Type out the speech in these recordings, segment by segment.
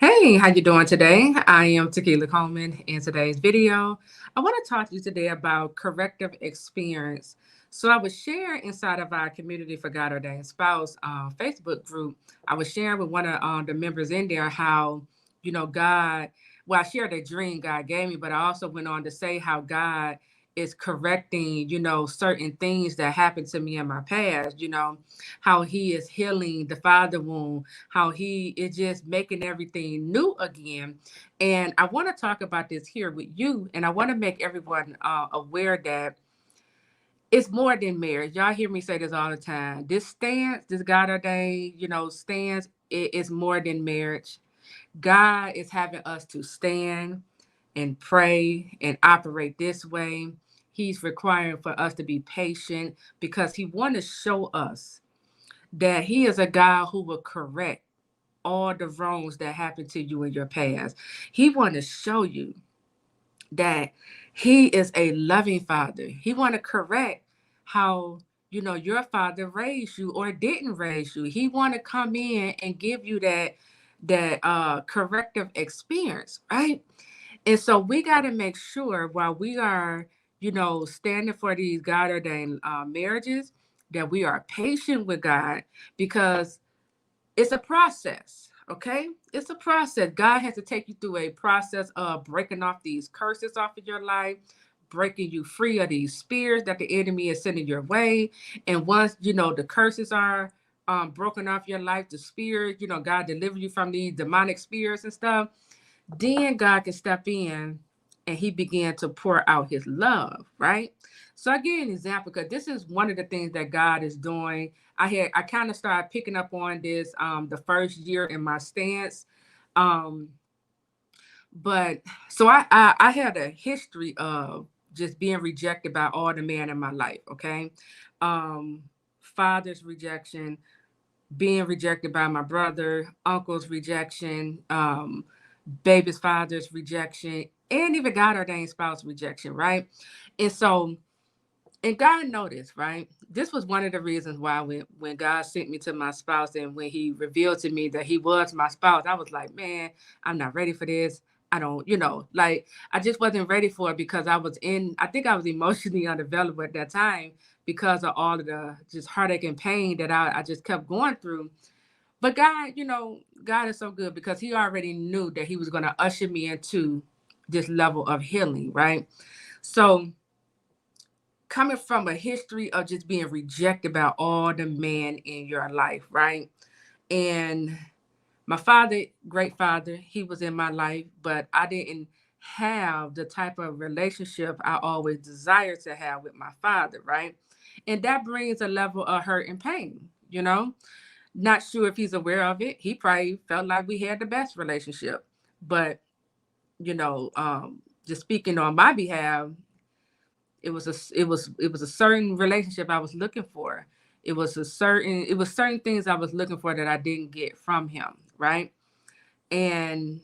Hey, how you doing today? I am Tequila Coleman. In today's video, I want to talk to you today about corrective experience. So I was sharing inside of our Community for God Ordained Spouse Facebook group. I was sharing with one of the members in there how, God, well, I shared a dream God gave me, but I also went on to say how God is correcting, certain things that happened to me in my past, how he is healing the father wound, how he is just making everything new again. And I want to talk about this here with you. And I want to make everyone aware that it's more than marriage. Y'all hear me say this all the time. This stance, this God ordained, stance, it is more than marriage. God is having us to stand and pray and operate this way. He's requiring for us to be patient because he wants to show us that he is a God who will correct all the wrongs that happened to you in your past. He want to show you that he is a loving father. He want to correct how your father raised you or didn't raise you. He want to come in and give you that corrective experience, right? And so we got to make sure while we are, standing for these God ordained marriages, that we are patient with God because it's a process, okay? It's a process. God has to take you through a process of breaking off these curses off of your life, breaking you free of these spirits that the enemy is sending your way. And once, the curses are broken off your life, the spirit, God deliver you from these demonic spirits and stuff, then God can step in and he began to pour out his love, right? So I give you an example because this is one of the things that God is doing. I kind of started picking up on this the first year in my stance. Um, but so I had a history of just being rejected by all the men in my life, okay? Um, Father's rejection, being rejected by my brother, uncle's rejection, baby's father's rejection, and even God ordained spouse rejection, right? And so, and God noticed, right? This was one of the reasons why when God sent me to my spouse and when he revealed to me that he was my spouse, I was like, man, I'm not ready for this. I don't, like I just wasn't ready for it because I think I was emotionally unavailable at that time because of all of the just heartache and pain that I just kept going through. But God, God is so good because he already knew that he was going to usher me into this level of healing, right? So, coming from a history of just being rejected by all the men in your life, right? And my father, great father, he was in my life, but I didn't have the type of relationship I always desired to have with my father, right? And that brings a level of hurt and pain, Not sure if he's aware of it. He probably felt like we had the best relationship. But, just speaking on my behalf, it was a certain relationship I was looking for. It was certain things I was looking for that I didn't get from him, right? And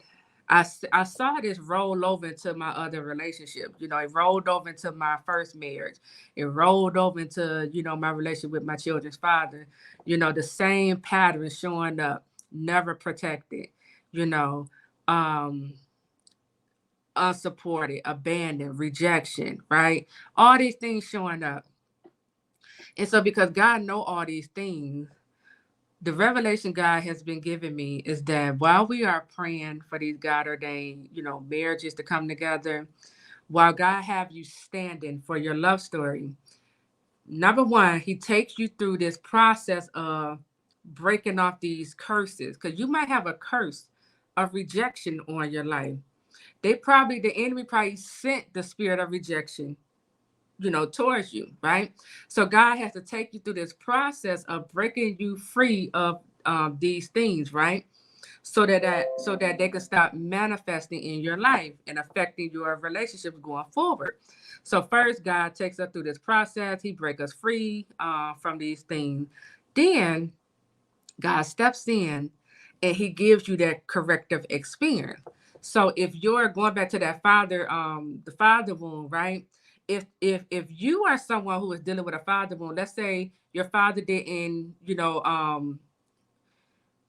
I saw this roll over into my other relationship. It rolled over into my first marriage. It rolled over into, my relationship with my children's father. The same pattern showing up, never protected, you know, um, unsupported, abandoned, rejection, right? All these things showing up. And so because God know all these things, the revelation God has been giving me is that while we are praying for these God ordained, marriages to come together, while God have you standing for your love story, number one, he takes you through this process of breaking off these curses. Because you might have a curse of rejection on your life. The enemy probably sent the spirit of rejection towards you, right? So God has to take you through this process of breaking you free of these things, right? So that they can stop manifesting in your life and affecting your relationships going forward. So first, God takes us through this process. He breaks us free from these things. Then God steps in and he gives you that corrective experience. So if you're going back to that the father wound, right? If you are someone who is dealing with a father wound, let's say your father didn't,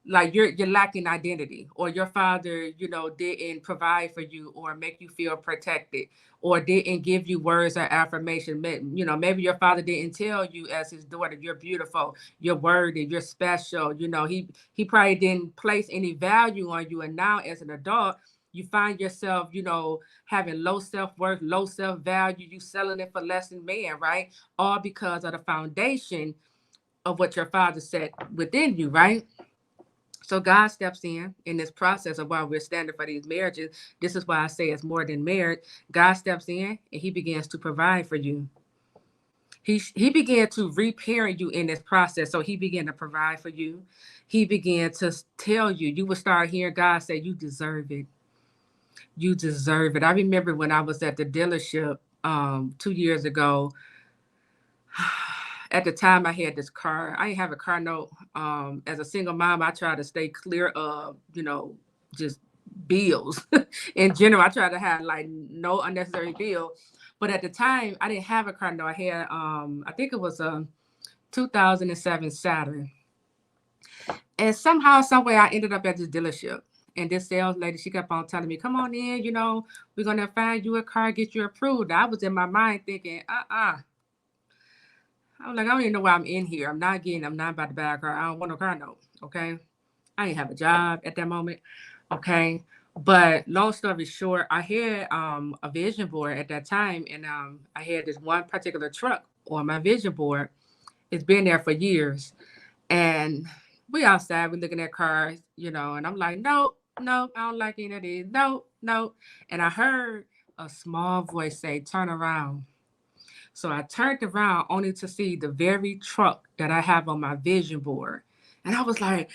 like you're lacking identity, or your father, didn't provide for you or make you feel protected, or didn't give you words of affirmation. Maybe your father didn't tell you as his daughter, you're beautiful, you're worthy, you're special. He probably didn't place any value on you. And now as an adult, you find yourself, having low self-worth, low self-value, you selling it for less than man, right? All because of the foundation of what your father said within you, right? So God steps in this process of why we're standing for these marriages. This is why I say it's more than marriage. God steps in and he begins to provide for you. He began to reparent you in this process. So he began to provide for you. He began to tell you, you would start hearing God say, you deserve it. You deserve it. I remember when I was at the dealership 2 years ago. At the time, I had this car. I didn't have a car note. As a single mom, I try to stay clear of, just bills in general. I try to have like no unnecessary bill. But at the time, I didn't have a car note. I had, I think it was a 2007 Saturn. And somehow, some way, I ended up at this dealership. And this sales lady, she kept on telling me, come on in, we're going to find you a car, get you approved. I was in my mind thinking, I was like, I don't even know why I'm in here. I'm not about to buy a car. I don't want no car note. Okay. I didn't have a job at that moment. Okay. But long story short, I had a vision board at that time. And I had this one particular truck on my vision board. It's been there for years. And we outside, we looking at cars, and I'm like, no, no, I don't like any of these. No, no. And I heard a small voice say, turn around. So I turned around only to see the very truck that I have on my vision board. And I was like,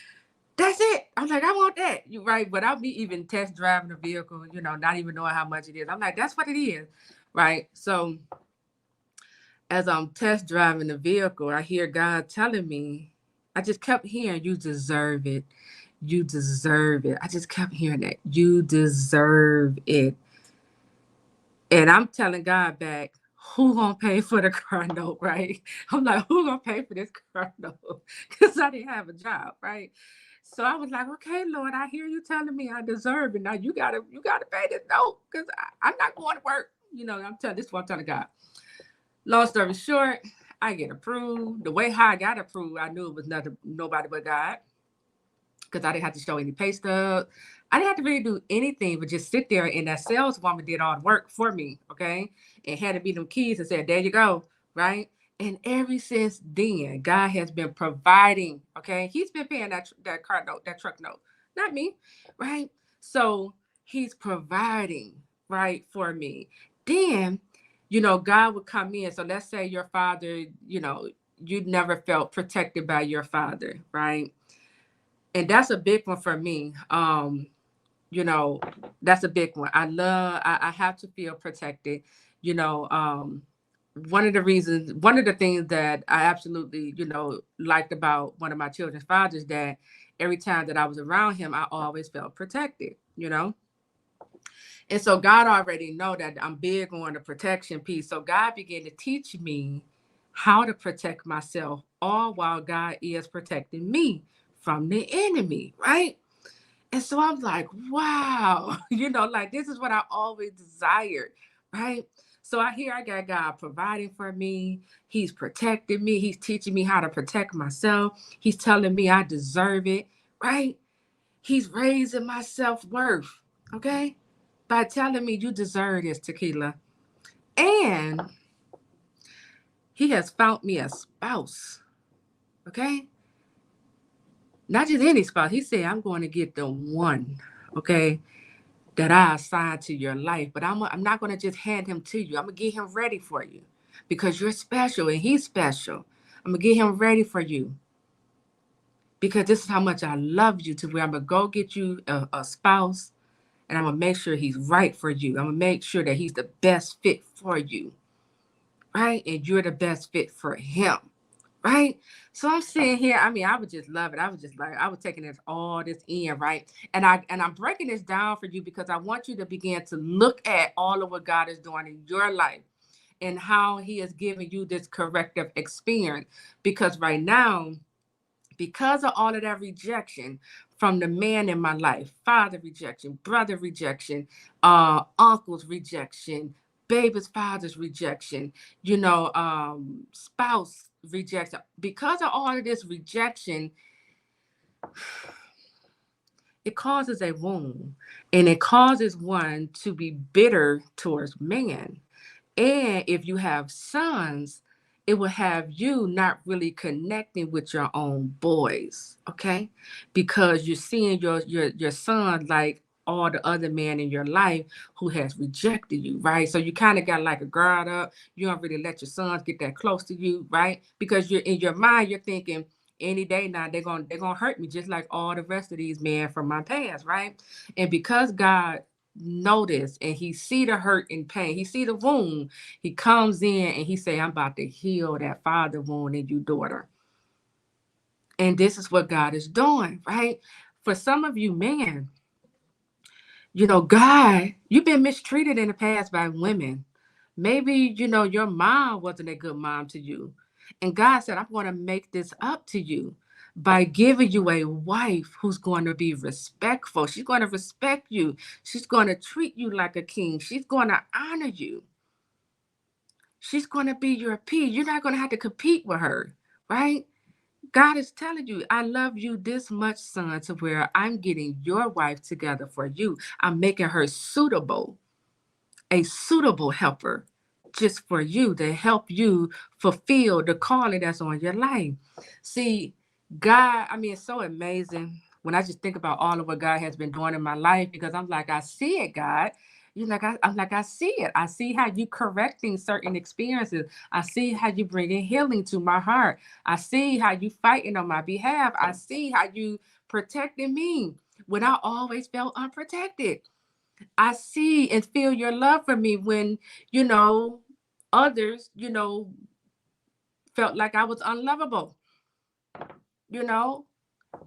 that's it. I'm like, I want that. You right. Without me even test driving the vehicle, not even knowing how much it is. I'm like, that's what it is. Right. So as I'm test driving the vehicle, I hear God telling me, I just kept hearing, you deserve it. You deserve it. I just kept hearing that. You deserve it. And I'm telling God back, who gonna pay for the car note, right? I'm like, who gonna pay for this car note? Because I didn't have a job, right? So I was like, okay, Lord, I hear you telling me I deserve it. Now you gotta pay this note because I'm not going to work. I'm telling this is what I'm telling God. Long story short, I get approved. The way how I got approved, I knew it was nobody but God, because I didn't have to show any pay stub. I didn't have to really do anything but just sit there, and that saleswoman did all the work for me, okay? And handed me them keys and said, there you go, right? And ever since then, God has been providing, okay? He's been paying that car note, that truck note, not me, right? So he's providing, right, for me. Then, God would come in. So let's say your father, you never felt protected by your father, right? And that's a big one for me. You know, that's a big one. I have to feel protected. You know, one of the things that I absolutely, liked about one of my children's fathers, that every time that I was around him, I always felt protected. And so God already know that I'm big on the protection piece. So God began to teach me how to protect myself, all while God is protecting me from the enemy, right? And so I'm like, wow, like this is what I always desired, right? So I got God providing for me. He's protecting me. He's teaching me how to protect myself. He's telling me I deserve it, right? He's raising my self-worth, okay? By telling me you deserve this, Tequila. And he has found me a spouse, okay? Not just any spouse. He said, I'm going to get the one, okay, that I assigned to your life. But I'm not going to just hand him to you. I'm going to get him ready for you because you're special and he's special. I'm going to get him ready for you because this is how much I love you, to where I'm going to go get you a spouse, and I'm going to make sure he's right for you. I'm going to make sure that he's the best fit for you, right? And you're the best fit for him, right? So I'm sitting here. I mean, I would just love it. I was just like, I was taking this in, right? And I'm breaking this down for you because I want you to begin to look at all of what God is doing in your life and how he is giving you this corrective experience. Because right now, Because of all of that rejection from the man in my life, father rejection, brother rejection, uncle's rejection, baby's father's rejection, spouse rejection. Because of all of this rejection, it causes a wound, and it causes one to be bitter towards man. And if you have sons, it will have you not really connecting with your own boys, okay? Because you're seeing your son like all the other men in your life who has rejected you, right? So you kind of got like a guard up. You don't really let your sons get that close to you, right? Because you're in your mind, you're thinking any day now they're gonna hurt me just like all the rest of these men from my past, right? And because God notice and he see the hurt and pain, he see the wound, he comes in and he say, I'm about to heal that father wound in you, daughter. And this is what God is doing, right? For some of you men, God, you've been mistreated in the past by women. Maybe, your mom wasn't a good mom to you. And God said, I'm going to make this up to you by giving you a wife who's going to be respectful. She's going to respect you. She's going to treat you like a king. She's going to honor you. She's going to be your peer. You're not going to have to compete with her, right? God is telling you, I love you this much, son, to where I'm getting your wife together for you. I'm making her suitable, a suitable helper just for you to help you fulfill the calling that's on your life. See, God, I mean, it's so amazing when I just think about all of what God has been doing in my life because I'm like, I see it, God. I'm like, I see it. I see how you correcting certain experiences. I see how you bringing healing to my heart. I see how you fighting on my behalf. I see how you protecting me when I always felt unprotected. I see and feel your love for me when, you know, others, felt like I was unlovable, you know?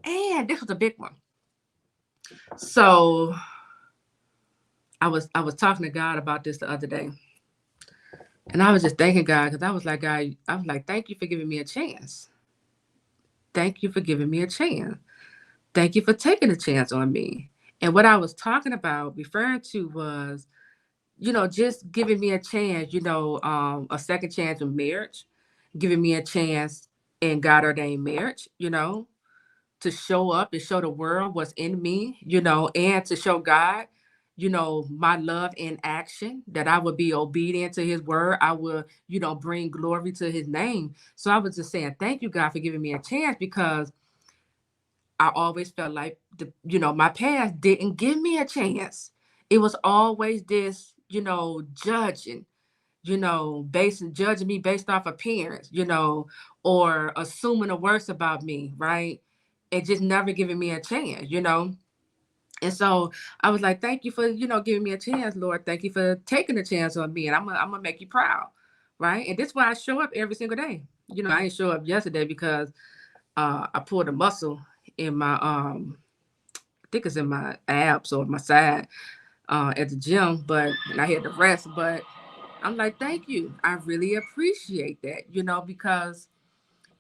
And this was a big one. So I was talking to God about this the other day. And I was just thanking God because I was like, God, I was like, thank you for giving me a chance. Thank you for giving me a chance. Thank you for taking a chance on me. And what I was talking about, referring to was, just giving me a chance, a second chance in marriage, giving me a chance in God ordained marriage, to show up and show the world what's in me, and to show God, my love in action, that I would be obedient to his word. I will, bring glory to his name. So I was just saying, thank you, God, for giving me a chance because I always felt like my past didn't give me a chance. It was always this, judging, basing judging me based off appearance, or assuming the worst about me, right? And just never giving me a chance. And so I was like, thank you for, giving me a chance, Lord. Thank you for taking a chance on me. And I'm gonna make you proud. Right. And this is why I show up every single day. I didn't show up yesterday because I pulled a muscle in my I think it's in my abs or my side at the gym, but and I had to rest. But I'm like, thank you. I really appreciate that, because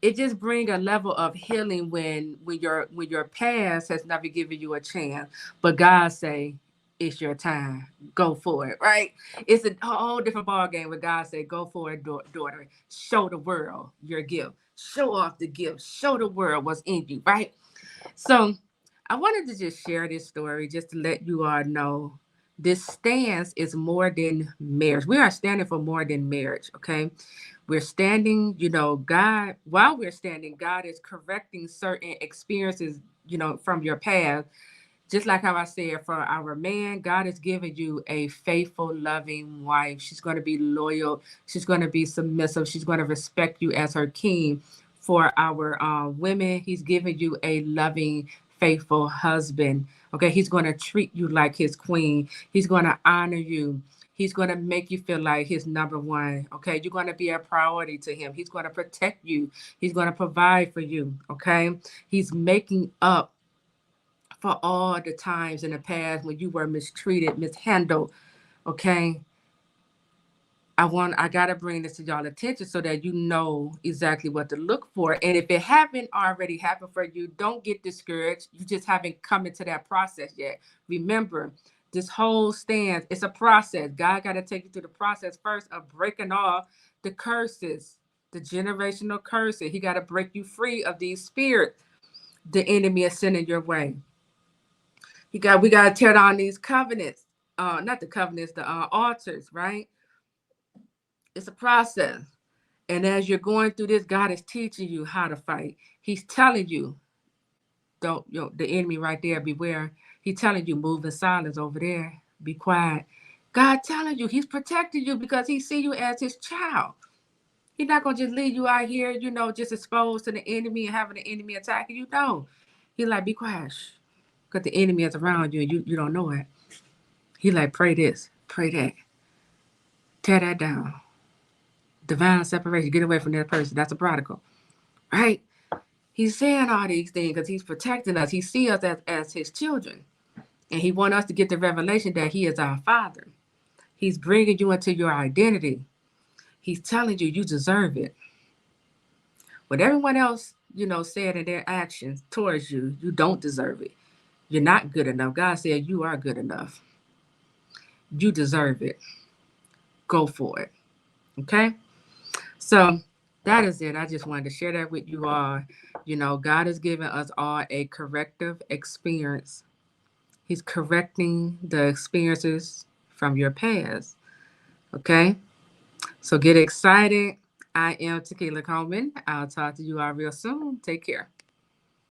it just brings a level of healing when your past has never given you a chance, but God say it's your time. Go for it, right? It's a whole different ball game when God say, "Go for it, daughter. Show the world your gift. Show off the gift. Show the world what's in you." Right? So I wanted to just share this story just to let you all know this stance is more than marriage. We are standing for more than marriage, okay? We're standing, while we're standing, God is correcting certain experiences, from your past. Just like how I said, for our man, God is giving you a faithful, loving wife. She's going to be loyal. She's going to be submissive. She's going to respect you as her king. For our women, He's giving you a loving, faithful husband. Okay, He's going to treat you like His queen. He's going to honor you. He's going to make you feel like His number one. Okay, you're going to be a priority to Him. He's going to protect you. He's going to provide for you. Okay, He's making up for all the times in the past when you were mistreated, mishandled, okay? I gotta bring this to y'all attention so that you know exactly what to look for. And if it haven't already happened for you, don't get discouraged. You just haven't come into that process yet. Remember, this whole stance, it's a process. God got to take you through the process first of breaking off the curses, the generational curses. He got to break you free of these spirits the enemy is sending your way. We got to tear down these covenants, not the covenants, the altars, right? It's a process. And as you're going through this, God is teaching you how to fight. He's telling you, don't, the enemy right there, beware. He's telling you, move in silence over there. Be quiet. God telling you, he's protecting you because he see you as his child. He's not going to just leave you out here, just exposed to the enemy and having the enemy attacking you. No. He's like, be quiet. Because the enemy is around you and you don't know it. He like, pray this, pray that. Tear that down. Divine separation. Get away from that person. That's a prodigal. Right? He's saying all these things because he's protecting us. He sees us as his children. And he wants us to get the revelation that he is our father. He's bringing you into your identity. He's telling you deserve it. What everyone else, said in their actions towards you, you don't deserve it. You're not good enough. God said you are good enough. You deserve it. Go for it. Okay? So that is it. I just wanted to share that with you all. God has given us all a corrective experience. He's correcting the experiences from your past. Okay? So get excited. I am Tequila Coleman. I'll talk to you all real soon. Take care.